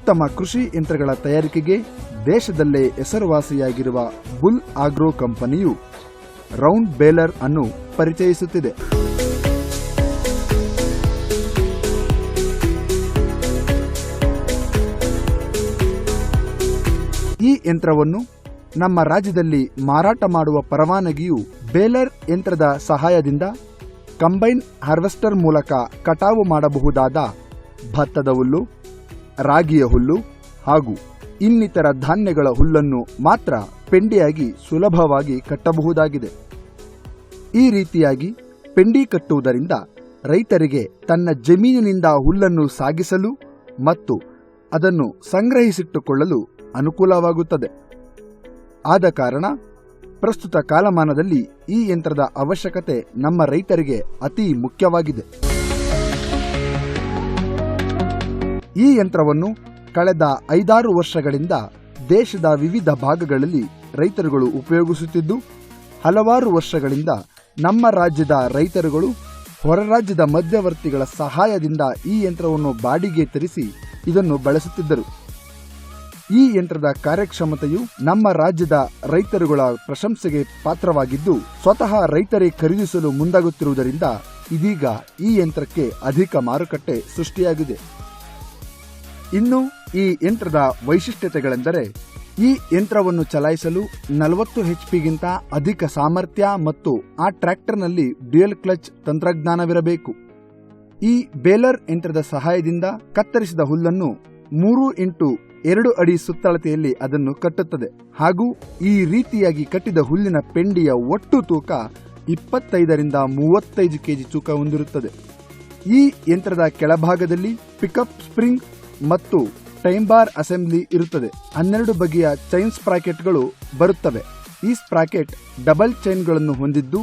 ಉತ್ತಮ ಕೃಷಿ ಯಂತ್ರಗಳ ತಯಾರಿಕೆಗೆ ದೇಶದಲ್ಲೇ ಹೆಸರುವಾಸಿಯಾಗಿರುವ ಬುಲ್ ಆಗ್ರೋ ಕಂಪನಿಯು ರೌಂಡ್ ಬೇಲರ್ ಅನ್ನು ಪರಿಚಯಿಸುತ್ತಿದೆ. ಈ ಯಂತ್ರವನ್ನು ನಮ್ಮ ರಾಜ್ಯದಲ್ಲಿ ಮಾರಾಟ ಮಾಡುವ ಪರವಾನಗಿಯು ಬೇಲರ್ ಯಂತ್ರದ ಸಹಾಯದಿಂದ ಕಂಬೈನ್ ಹಾರ್ವೆಸ್ಟರ್ ಮೂಲಕ ಕಟಾವು ಮಾಡಬಹುದಾದ ಭತ್ತದ ಹುಲ್ಲು, ರಾಗಿಯ ಹುಲ್ಲು ಹಾಗೂ ಇನ್ನಿತರ ಧಾನ್ಯಗಳ ಹುಲ್ಲನ್ನು ಮಾತ್ರ ಪೆಂಡಿಯಾಗಿ ಸುಲಭವಾಗಿ ಕಟ್ಟಬಹುದಾಗಿದೆ. ಈ ರೀತಿಯಾಗಿ ಪೆಂಡಿ ಕಟ್ಟುವುದರಿಂದ ರೈತರಿಗೆ ತನ್ನ ಜಮೀನಿನಿಂದ ಹುಲ್ಲನ್ನು ಸಾಗಿಸಲು ಮತ್ತು ಅದನ್ನು ಸಂಗ್ರಹಿಸಿಟ್ಟುಕೊಳ್ಳಲು ಅನುಕೂಲವಾಗುತ್ತದೆ. ಆದ ಕಾರಣ ಪ್ರಸ್ತುತ ಕಾಲಮಾನದಲ್ಲಿ ಈ ಯಂತ್ರದ ಅವಶ್ಯಕತೆ ನಮ್ಮ ರೈತರಿಗೆ ಅತಿ ಮುಖ್ಯವಾಗಿದೆ. ಈ ಯಂತ್ರವನ್ನು ಕಳೆದ 5-6 ವರ್ಷಗಳಿಂದ ದೇಶದ ವಿವಿಧ ಭಾಗಗಳಲ್ಲಿ ರೈತರುಗಳು ಉಪಯೋಗಿಸುತ್ತಿದ್ದು, ಹಲವಾರು ವರ್ಷಗಳಿಂದ ನಮ್ಮ ರಾಜ್ಯದ ರೈತರುಗಳು ಹೊರ ರಾಜ್ಯದ ಮಧ್ಯವರ್ತಿಗಳ ಸಹಾಯದಿಂದ ಈ ಯಂತ್ರವನ್ನು ಬಾಡಿಗೆ ತರಿಸಿ ಇದನ್ನು ಬಳಸುತ್ತಿದ್ದರು. ಈ ಯಂತ್ರದ ಕಾರ್ಯಕ್ಷಮತೆಯು ನಮ್ಮ ರಾಜ್ಯದ ರೈತರುಗಳ ಪ್ರಶಂಸೆಗೆ ಪಾತ್ರವಾಗಿದ್ದು, ಸ್ವತಃ ರೈತರೇ ಖರೀದಿಸಲು ಮುಂದಾಗುತ್ತಿರುವುದರಿಂದ ಇದೀಗ ಈ ಯಂತ್ರಕ್ಕೆ ಅಧಿಕ ಮಾರುಕಟ್ಟೆ ಸೃಷ್ಟಿಯಾಗಿದೆ. ಇನ್ನು ಈ ಯಂತ್ರದ ವೈಶಿಷ್ಟ್ಯತೆಗಳೆಂದರೆ, ಈ ಯಂತ್ರವನ್ನು ಚಲಾಯಿಸಲು 40 HP-ಗಿಂತ ಅಧಿಕ ಸಾಮರ್ಥ್ಯ ಮತ್ತು ಆ ಟ್ರ್ಯಾಕ್ಟರ್ನಲ್ಲಿ ಡ್ಯುಯಲ್ ಕ್ಲಚ್ ತಂತ್ರಜ್ಞಾನವಿರಬೇಕು. ಈ ಬೇಲರ್ ಯಂತ್ರದ ಸಹಾಯದಿಂದ ಕತ್ತರಿಸಿದ ಹುಲ್ಲನ್ನು 3x2 ಅಡಿ ಸುತ್ತಳತೆಯಲ್ಲಿ ಅದನ್ನು ಕಟ್ಟುತ್ತದೆ ಹಾಗೂ ಈ ರೀತಿಯಾಗಿ ಕಟ್ಟಿದ ಹುಲ್ಲಿನ ಪೆಂಡಿಯ ಒಟ್ಟು ತೂಕ 25ರಿಂದ 35 kg ತೂಕ ಹೊಂದಿರುತ್ತದೆ. ಈ ಯಂತ್ರದ ಕೆಳಭಾಗದಲ್ಲಿ ಪಿಕಪ್ ಸ್ಪ್ರಿಂಗ್ ಮತ್ತು ಟೈಮ್ ಬಾರ್ ಅಸೆಂಬ್ಲಿ ಇರುತ್ತದೆ. 12 ಬಗೆಯ ಚೈನ್ ಸ್ಪ್ರಾಕೆಟ್ಗಳು ಬರುತ್ತವೆ. ಈ ಸ್ಪ್ರಾಕೆಟ್ ಡಬಲ್ ಚೈನ್ಗಳನ್ನು ಹೊಂದಿದ್ದು,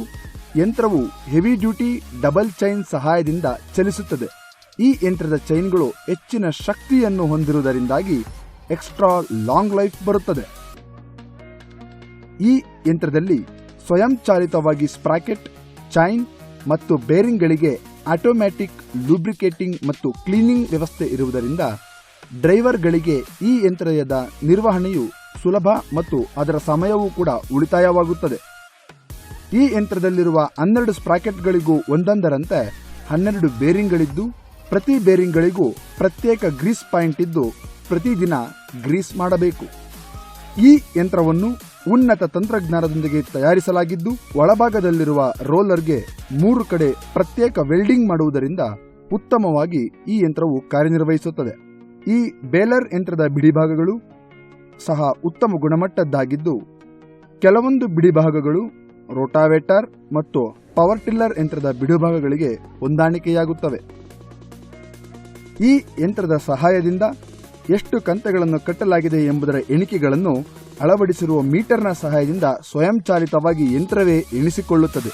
ಯಂತ್ರವು ಹೆವಿ ಡ್ಯೂಟಿ ಡಬಲ್ ಚೈನ್ ಸಹಾಯದಿಂದ ಚಲಿಸುತ್ತದೆ. ಈ ಯಂತ್ರದ ಚೈನ್ಗಳು ಹೆಚ್ಚಿನ ಶಕ್ತಿಯನ್ನು ಹೊಂದಿರುವುದರಿಂದಾಗಿ ಎಕ್ಸ್ಟ್ರಾ ಲಾಂಗ್ ಲೈಫ್ ಬರುತ್ತದೆ. ಈ ಯಂತ್ರದಲ್ಲಿ ಸ್ವಯಂಚಾಲಿತವಾಗಿ ಸ್ಪ್ರಾಕೆಟ್, ಚೈನ್ ಮತ್ತು ಬೇರಿಂಗ್ಗಳಿಗೆ ಆಟೋಮ್ಯಾಟಿಕ್ ಲೂಬ್ರಿಕೇಟಿಂಗ್ ಮತ್ತು ಕ್ಲೀನಿಂಗ್ ವ್ಯವಸ್ಥೆ ಇರುವುದರಿಂದ ಡ್ರೈವರ್ಗಳಿಗೆ ಈ ಯಂತ್ರದ ನಿರ್ವಹಣೆಯು ಸುಲಭ ಮತ್ತು ಅದರ ಸಮಯವೂ ಕೂಡ ಉಳಿತಾಯವಾಗುತ್ತದೆ. ಈ ಯಂತ್ರದಲ್ಲಿರುವ 12 ಸ್ಪ್ರಾಕೆಟ್ಗಳಿಗೂ ಒಂದೊಂದರಂತೆ 12 ಬೇರಿಂಗ್ಗಳಿದ್ದು, ಪ್ರತಿ ಬೇರಿಂಗ್ಗಳಿಗೂ ಪ್ರತ್ಯೇಕ ಗ್ರೀಸ್ ಪಾಯಿಂಟ್ ಇದ್ದು ಪ್ರತಿದಿನ ಗ್ರೀಸ್ ಮಾಡಬೇಕು. ಈ ಯಂತ್ರವನ್ನು ಉನ್ನತ ತಂತ್ರಜ್ಞಾನದೊಂದಿಗೆ ತಯಾರಿಸಲಾಗಿದ್ದು, ಒಳಭಾಗದಲ್ಲಿರುವ ರೋಲರ್ಗೆ 3 ಕಡೆ ಪ್ರತ್ಯೇಕ ವೆಲ್ಡಿಂಗ್ ಮಾಡುವುದರಿಂದ ಉತ್ತಮವಾಗಿ ಈ ಯಂತ್ರವು ಕಾರ್ಯನಿರ್ವಹಿಸುತ್ತದೆ. ಈ ಬೇಲರ್ ಯಂತ್ರದ ಬಿಡಿಭಾಗಗಳು ಸಹ ಉತ್ತಮ ಗುಣಮಟ್ಟದ್ದಾಗಿದ್ದು, ಕೆಲವೊಂದು ಬಿಡಿಭಾಗಗಳು ರೋಟಾವೇಟರ್ ಮತ್ತು ಪವರ್ ಟಿಲ್ಲರ್ ಯಂತ್ರದ ಬಿಡಿಭಾಗಗಳಿಗೆ ಹೊಂದಾಣಿಕೆಯಾಗುತ್ತವೆ. ಈ ಯಂತ್ರದ ಸಹಾಯದಿಂದ ಎಷ್ಟು ಕಂತೆಗಳನ್ನು ಕಟ್ಟಲಾಗಿದೆ ಎಂಬುದರ ಎಣಿಕೆಗಳನ್ನು ಅಳವಡಿಸಿರುವ ಮೀಟರ್ನ ಸಹಾಯದಿಂದ ಸ್ವಯಂಚಾಲಿತವಾಗಿ ಯಂತ್ರವೇ ಎಣಿಸಿಕೊಳ್ಳುತ್ತದೆ.